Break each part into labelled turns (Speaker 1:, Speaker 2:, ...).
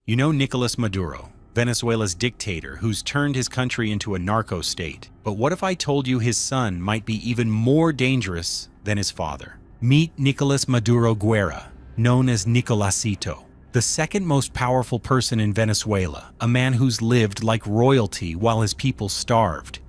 Speaker 1: You know Nicolás Maduro, Venezuela's dictator who's turned his country into a narco state. But what if I told you his son might be even more dangerous than his father? Meet Nicolás Maduro Guerra, known as Nicolasito, the second most powerful person in Venezuela, a man who's lived like royalty while his people starved,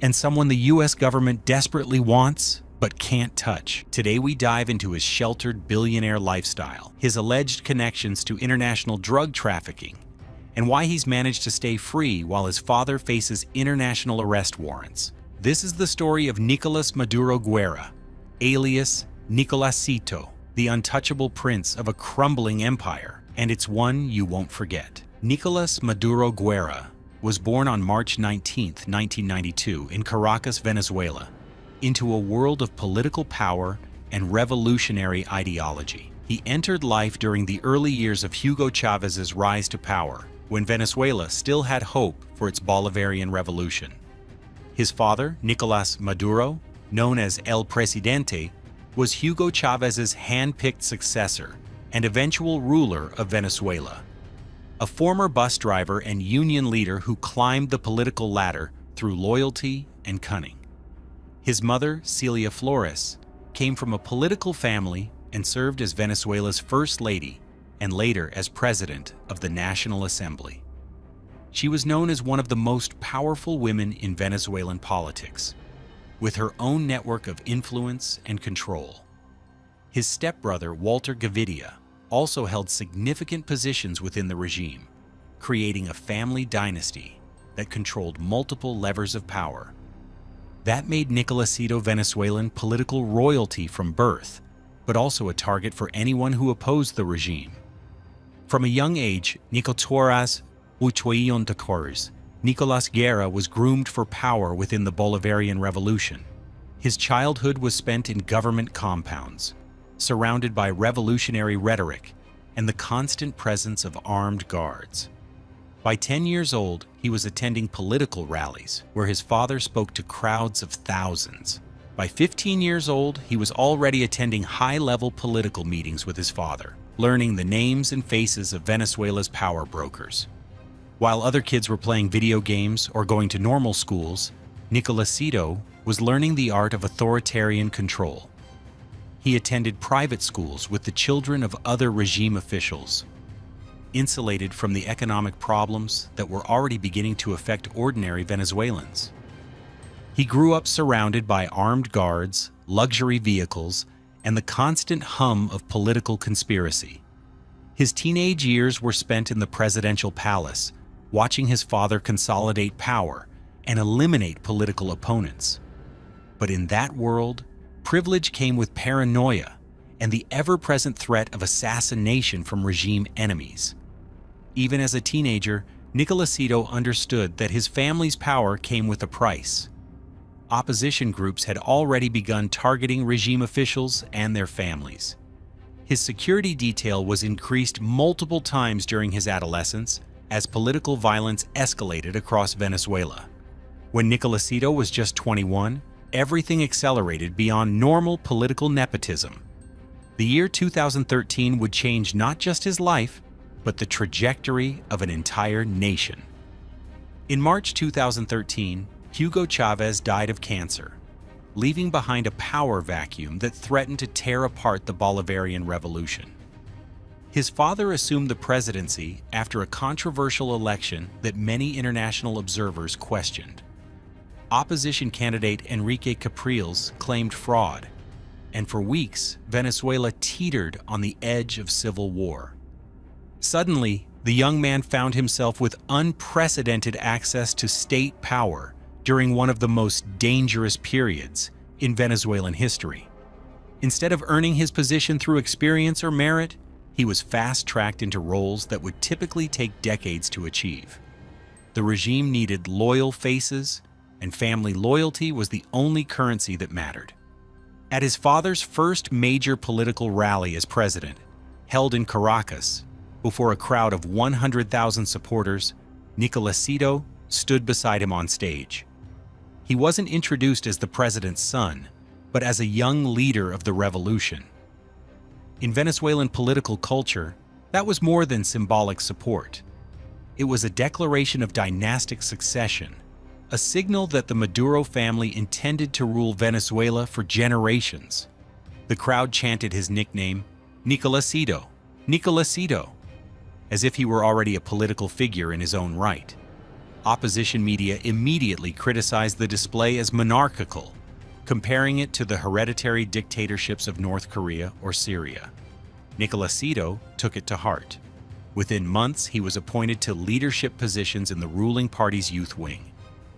Speaker 1: and someone the US government desperately wants but can't touch. Today we dive into his sheltered billionaire lifestyle, his alleged connections to international drug trafficking, and why he's managed to stay free while his father faces international arrest warrants. This is the story of Nicolás Maduro Guerra, alias Nicolasito, the untouchable prince of a crumbling empire, and it's one you won't forget. Nicolás Maduro Guerra was born on March 19, 1992 in Caracas, Venezuela, into a world of political power and revolutionary ideology. He entered life during the early years of Hugo Chávez's rise to power, when Venezuela still had hope for its Bolivarian revolution. His father, Nicolás Maduro, known as El Presidente, was Hugo Chávez's hand-picked successor and eventual ruler of Venezuela, a former bus driver and union leader who climbed the political ladder through loyalty and cunning. His mother, Celia Flores, came from a political family and served as Venezuela's first lady and later as president of the National Assembly. She was known as one of the most powerful women in Venezuelan politics, with her own network of influence and control. His stepbrother, Walter Gavidia, also held significant positions within the regime, creating a family dynasty that controlled multiple levers of power. That made Nicolasito Venezuelan political royalty from birth, but also a target for anyone who opposed the regime. From a young age, Nicolás Guerra was groomed for power within the Bolivarian Revolution. His childhood was spent in government compounds, surrounded by revolutionary rhetoric and the constant presence of armed guards. By 10 years old, he was attending political rallies where his father spoke to crowds of thousands. By 15 years old, he was already attending high-level political meetings with his father, learning the names and faces of Venezuela's power brokers. While other kids were playing video games or going to normal schools, Nicolasito was learning the art of authoritarian control. He attended private schools with the children of other regime officials, insulated from the economic problems that were already beginning to affect ordinary Venezuelans. He grew up surrounded by armed guards, luxury vehicles, and the constant hum of political conspiracy. His teenage years were spent in the presidential palace, watching his father consolidate power and eliminate political opponents. But in that world, privilege came with paranoia and the ever-present threat of assassination from regime enemies. Even as a teenager, Nicolasito understood that his family's power came with a price. Opposition groups had already begun targeting regime officials and their families. His security detail was increased multiple times during his adolescence as political violence escalated across Venezuela. When Nicolasito was just 21, everything accelerated beyond normal political nepotism. The year 2013 would change not just his life, but the trajectory of an entire nation. In March 2013, Hugo Chávez died of cancer, leaving behind a power vacuum that threatened to tear apart the Bolivarian Revolution. His father assumed the presidency after a controversial election that many international observers questioned. Opposition candidate Enrique Capriles claimed fraud, and for weeks, Venezuela teetered on the edge of civil war. Suddenly, the young man found himself with unprecedented access to state power during one of the most dangerous periods in Venezuelan history. Instead of earning his position through experience or merit, he was fast-tracked into roles that would typically take decades to achieve. The regime needed loyal faces, and family loyalty was the only currency that mattered. At his father's first major political rally as president, held in Caracas, before a crowd of 100,000 supporters, Nicolasito stood beside him on stage. He wasn't introduced as the president's son, but as a young leader of the revolution. In Venezuelan political culture, That was more than symbolic support. It was a declaration of dynastic succession, a signal that the Maduro family intended to rule Venezuela for generations. The crowd chanted his nickname, Nicolasito, Nicolasito, as if he were already a political figure in his own right. Opposition media immediately criticized the display as monarchical, comparing it to the hereditary dictatorships of North Korea or Syria. Nicolasito took it to heart. Within months, he was appointed to leadership positions in the ruling party's youth wing,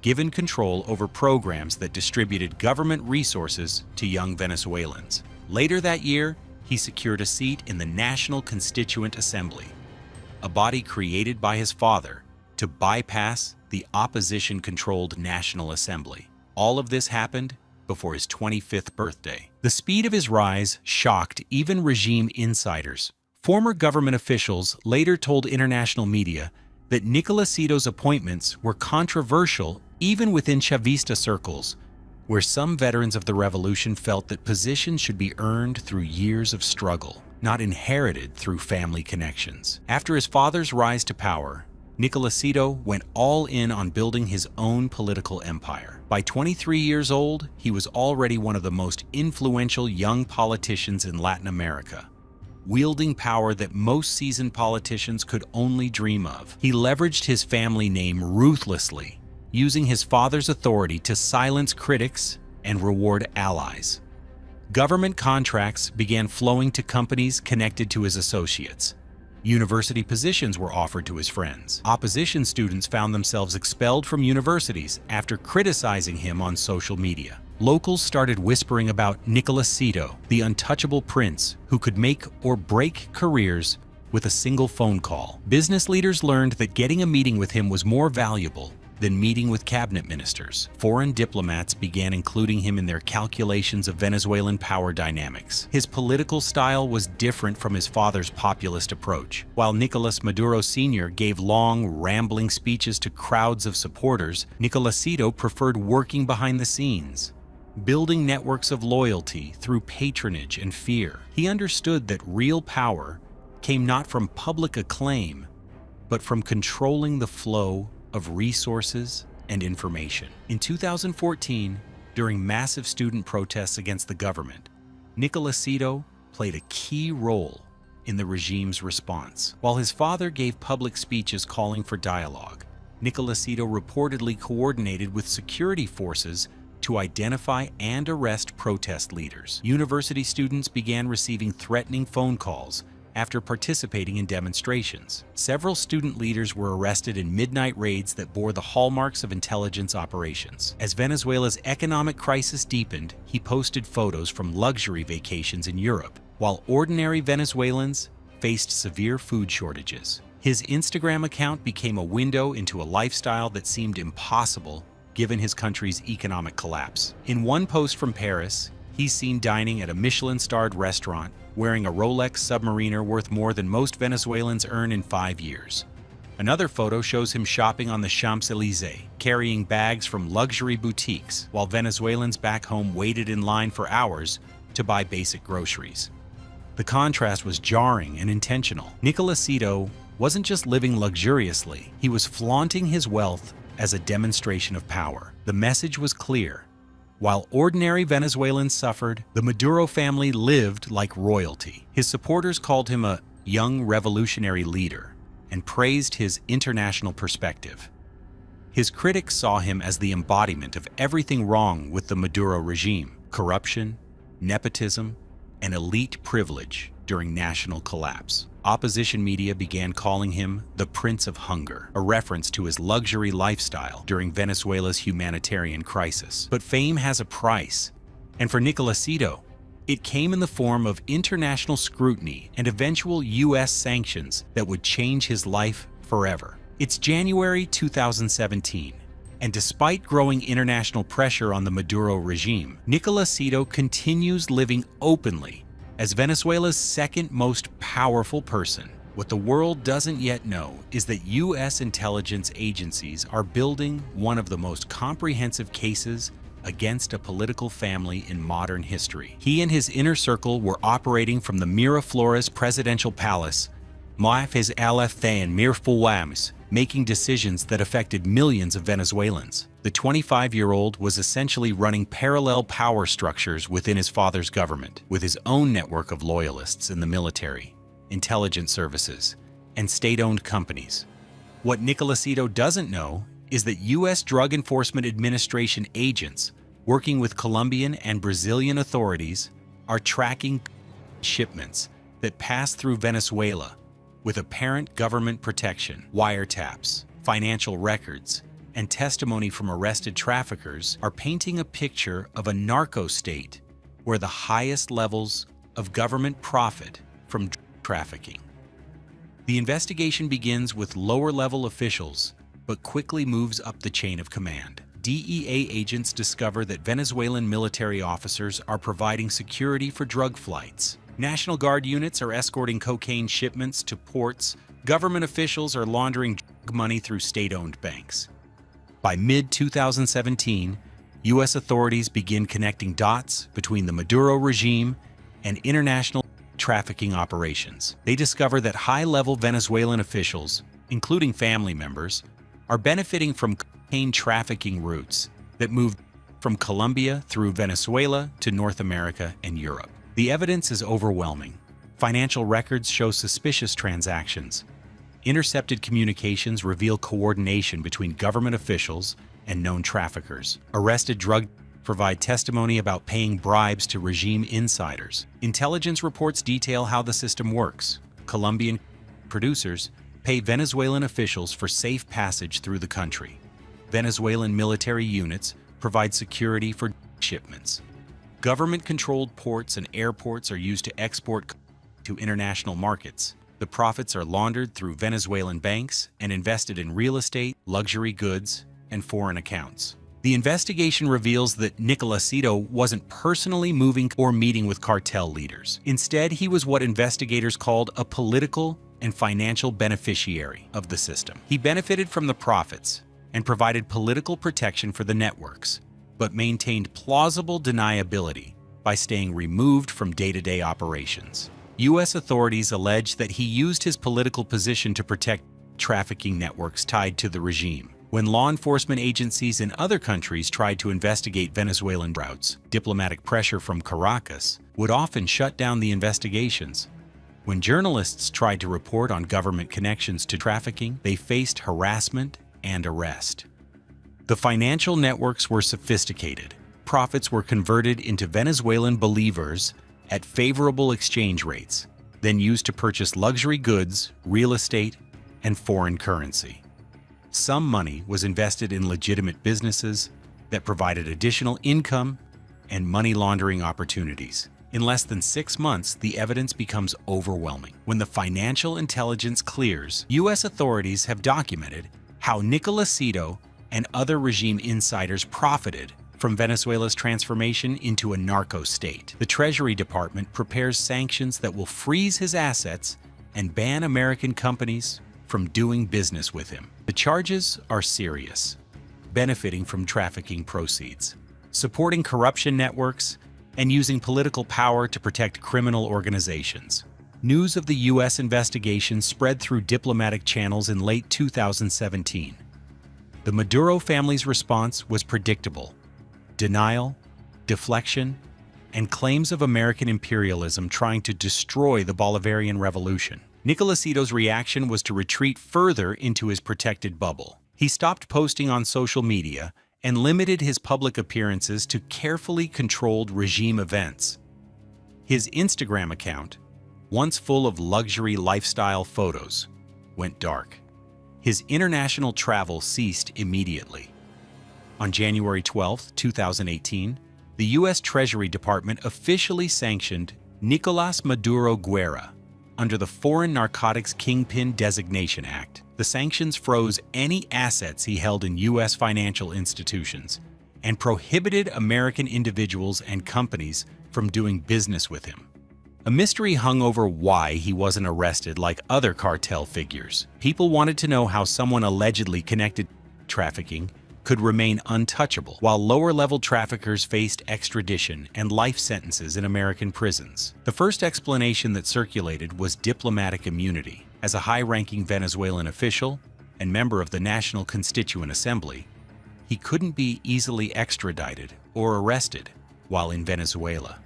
Speaker 1: given control over programs that distributed government resources to young Venezuelans. Later that year, he secured a seat in the National Constituent Assembly, a body created by his father to bypass the opposition-controlled National Assembly. All of this happened before his 25th birthday. The speed of his rise shocked even regime insiders. Former government officials later told international media that Nicolasito's appointments were controversial even within Chavista circles, where some veterans of the revolution felt that positions should be earned through years of struggle, not inherited through family connections. After his father's rise to power, Nicolasito went all in on building his own political empire. By 23 years old, he was already one of the most influential young politicians in Latin America, wielding power that most seasoned politicians could only dream of. He leveraged his family name ruthlessly, using his father's authority to silence critics and reward allies. Government contracts began flowing to companies connected to his associates. University positions were offered to his friends. Opposition students found themselves expelled from universities after criticizing him on social media. Locals started whispering about Nicolasito, the untouchable prince who could make or break careers with a single phone call. Business leaders learned that getting a meeting with him was more valuable than meeting with cabinet ministers. Foreign diplomats began including him in their calculations of Venezuelan power dynamics. His political style was different from his father's populist approach. While Nicolás Maduro Sr. gave long, rambling speeches to crowds of supporters, Nicolasito preferred working behind the scenes, building networks of loyalty through patronage and fear. He understood that real power came not from public acclaim, but from controlling the flow of resources and information. In 2014, during massive student protests against the government, Nicolasito played a key role in the regime's response. While his father gave public speeches calling for dialogue, Nicolasito reportedly coordinated with security forces to identify and arrest protest leaders. University students began receiving threatening phone calls after participating in demonstrations. Several student leaders were arrested in midnight raids that bore the hallmarks of intelligence operations. As Venezuela's economic crisis deepened, he posted photos from luxury vacations in Europe, while ordinary Venezuelans faced severe food shortages. His Instagram account became a window into a lifestyle that seemed impossible given his country's economic collapse. In one post from Paris, he's seen dining at a Michelin-starred restaurant, wearing a Rolex Submariner worth more than most Venezuelans earn in 5 years. Another photo shows him shopping on the Champs-Élysées, carrying bags from luxury boutiques, while Venezuelans back home waited in line for hours to buy basic groceries. The contrast was jarring and intentional. Nicolasito wasn't just living luxuriously, he was flaunting his wealth as a demonstration of power. The message was clear. While ordinary Venezuelans suffered, the Maduro family lived like royalty. His supporters called him a young revolutionary leader and praised his international perspective. His critics saw him as the embodiment of everything wrong with the Maduro regime: corruption, nepotism, and elite privilege during national collapse. Opposition media began calling him the Prince of Hunger, a reference to his luxury lifestyle during Venezuela's humanitarian crisis. But fame has a price, and for Nicolasito, it came in the form of international scrutiny and eventual U.S. sanctions that would change his life forever. It's January 2017, and despite growing international pressure on the Maduro regime, Nicolasito continues living openly as Venezuela's second most powerful person. What the world doesn't yet know is that U.S. intelligence agencies are building one of the most comprehensive cases against a political family in modern history. He and his inner circle were operating from the Miraflores presidential palace Maifes Alefthean Mirfuamis, making decisions that affected millions of Venezuelans. The 25-year-old was essentially running parallel power structures within his father's government, with his own network of loyalists in the military, intelligence services, and state-owned companies. What Nicolasito doesn't know is that U.S. Drug Enforcement Administration agents working with Colombian and Brazilian authorities are tracking shipments that pass through Venezuela with apparent government protection. Wiretaps, financial records, and testimony from arrested traffickers are painting a picture of a narco state where the highest levels of government profit from trafficking. The investigation begins with lower-level officials, but quickly moves up the chain of command. DEA agents discover that Venezuelan military officers are providing security for drug flights. National Guard units are escorting cocaine shipments to ports. Government officials are laundering drug money through state-owned banks. By mid-2017, U.S. authorities begin connecting dots between the Maduro regime and international trafficking operations. They discover that high-level Venezuelan officials, including family members, are benefiting from cocaine trafficking routes that move from Colombia through Venezuela to North America and Europe. The evidence is overwhelming. Financial records show suspicious transactions. Intercepted communications reveal coordination between government officials and known traffickers. Arrested drug provide testimony about paying bribes to regime insiders. Intelligence reports detail how the system works. Colombian producers pay Venezuelan officials for safe passage through the country. Venezuelan military units provide security for shipments. Government-controlled ports and airports are used to export to international markets. The profits are laundered through Venezuelan banks and invested in real estate, luxury goods, and foreign accounts. The investigation reveals that Nicolasito wasn't personally moving or meeting with cartel leaders. Instead, he was what investigators called a political and financial beneficiary of the system. He benefited from the profits and provided political protection for the networks, but maintained plausible deniability by staying removed from day-to-day operations. U.S. authorities allege that he used his political position to protect trafficking networks tied to the regime. When law enforcement agencies in other countries tried to investigate Venezuelan routes, diplomatic pressure from Caracas would often shut down the investigations. When journalists tried to report on government connections to trafficking, they faced harassment and arrest. The financial networks were sophisticated. Profits were converted into Venezuelan bolivars at favorable exchange rates, then used to purchase luxury goods, real estate, and foreign currency. Some money was invested in legitimate businesses that provided additional income and money laundering opportunities. In less than 6 months, the evidence becomes overwhelming. When the financial intelligence clears, U.S. authorities have documented how Nicolasito and other regime insiders profited from Venezuela's transformation into a narco state. The Treasury Department prepares sanctions that will freeze his assets and ban American companies from doing business with him. The charges are serious: benefiting from trafficking proceeds, supporting corruption networks, and using political power to protect criminal organizations. News of the U.S. investigation spread through diplomatic channels in late 2017. The Maduro family's response was predictable: denial, deflection, and claims of American imperialism trying to destroy the Bolivarian Revolution. Nicolasito's reaction was to retreat further into his protected bubble. He stopped posting on social media and limited his public appearances to carefully controlled regime events. His Instagram account, once full of luxury lifestyle photos, went dark. His international travel ceased immediately. On January 12, 2018, the U.S. Treasury Department officially sanctioned Nicolás Maduro Guerra under the Foreign Narcotics Kingpin Designation Act. The sanctions froze any assets he held in U.S. financial institutions and prohibited American individuals and companies from doing business with him. A mystery hung over why he wasn't arrested like other cartel figures. People wanted to know how someone allegedly connected to trafficking could remain untouchable, while lower-level traffickers faced extradition and life sentences in American prisons. The first explanation that circulated was diplomatic immunity. As a high-ranking Venezuelan official and member of the National Constituent Assembly, he couldn't be easily extradited or arrested while in Venezuela.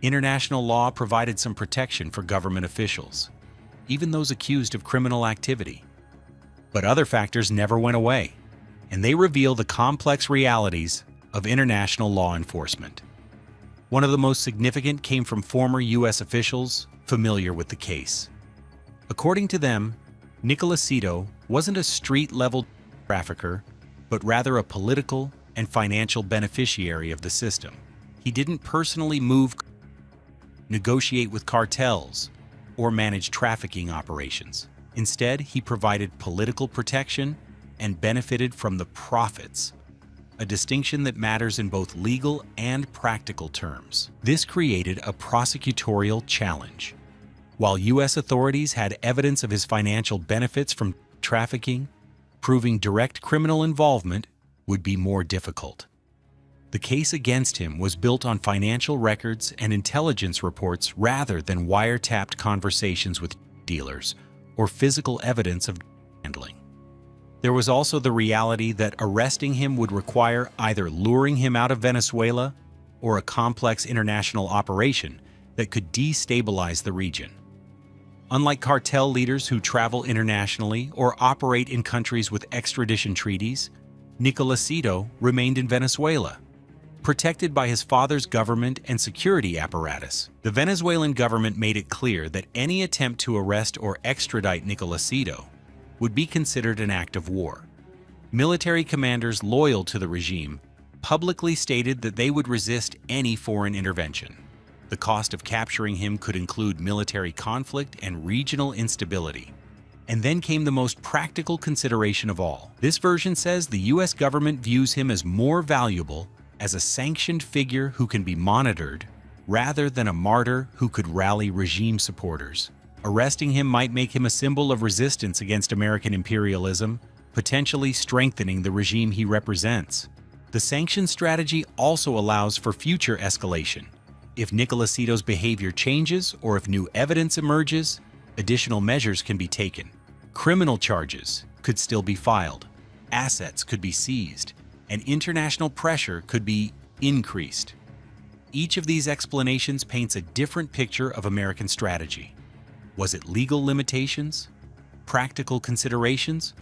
Speaker 1: International law provided some protection for government officials, even those accused of criminal activity. But other factors never went away, and they reveal the complex realities of international law enforcement. One of the most significant came from former U.S. officials familiar with the case. According to them, Nicolasito wasn't a street-level trafficker, but rather a political and financial beneficiary of the system. He didn't personally move, negotiate with cartels, or manage trafficking operations. Instead, he provided political protection and benefited from the profits, a distinction that matters in both legal and practical terms. This created a prosecutorial challenge. While U.S. authorities had evidence of his financial benefits from trafficking, proving direct criminal involvement would be more difficult. The case against him was built on financial records and intelligence reports rather than wiretapped conversations with dealers or physical evidence of handling. There was also the reality that arresting him would require either luring him out of Venezuela or a complex international operation that could destabilize the region. Unlike cartel leaders who travel internationally or operate in countries with extradition treaties, Nicolasito remained in Venezuela, protected by his father's government and security apparatus. The Venezuelan government made it clear that any attempt to arrest or extradite Nicolasito would be considered an act of war. Military commanders loyal to the regime publicly stated that they would resist any foreign intervention. The cost of capturing him could include military conflict and regional instability. And then came the most practical consideration of all. This version says the U.S. government views him as more valuable as a sanctioned figure who can be monitored rather than a martyr who could rally regime supporters. Arresting him might make him a symbol of resistance against American imperialism, potentially strengthening the regime he represents. The sanction strategy also allows for future escalation. If Nicolasito's behavior changes or if new evidence emerges, additional measures can be taken. Criminal charges could still be filed, assets could be seized, and international pressure could be increased. Each of these explanations paints a different picture of American strategy. Was it legal limitations, practical considerations,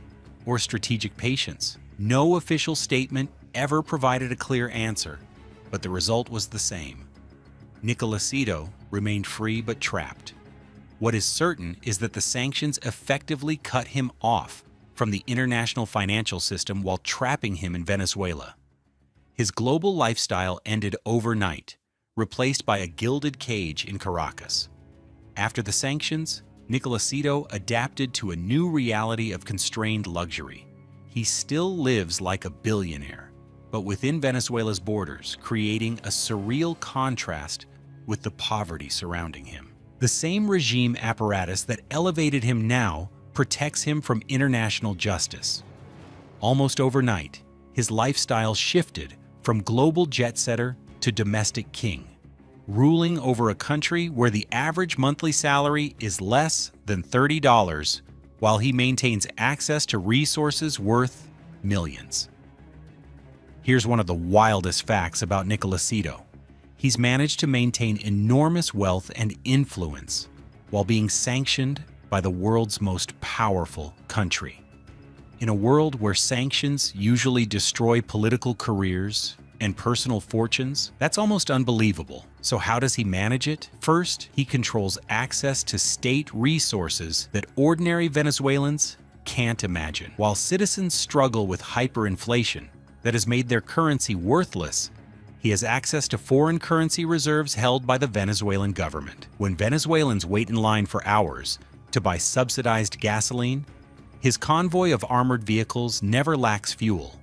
Speaker 1: or strategic patience? No official statement ever provided a clear answer, but the result was the same. Nicolasito remained free but trapped. What is certain is that the sanctions effectively cut him off from the international financial system while trapping him in Venezuela. His global lifestyle ended overnight, replaced by a gilded cage in Caracas. After the sanctions, Nicolasito adapted to a new reality of constrained luxury. He still lives like a billionaire, but within Venezuela's borders, creating a surreal contrast with the poverty surrounding him. The same regime apparatus that elevated him now protects him from international justice. Almost overnight, his lifestyle shifted from global jet-setter to domestic king, ruling over a country where the average monthly salary is less than $30, while he maintains access to resources worth millions. Here's one of the wildest facts about Nicolasito. He's managed to maintain enormous wealth and influence while being sanctioned by the world's most powerful country. In a world where sanctions usually destroy political careers and personal fortunes, that's almost unbelievable. So how does he manage it? First, he controls access to state resources that ordinary Venezuelans can't imagine. While citizens struggle with hyperinflation that has made their currency worthless, he has access to foreign currency reserves held by the Venezuelan government. When Venezuelans wait in line for hours to buy subsidized gasoline, his convoy of armored vehicles never lacks fuel.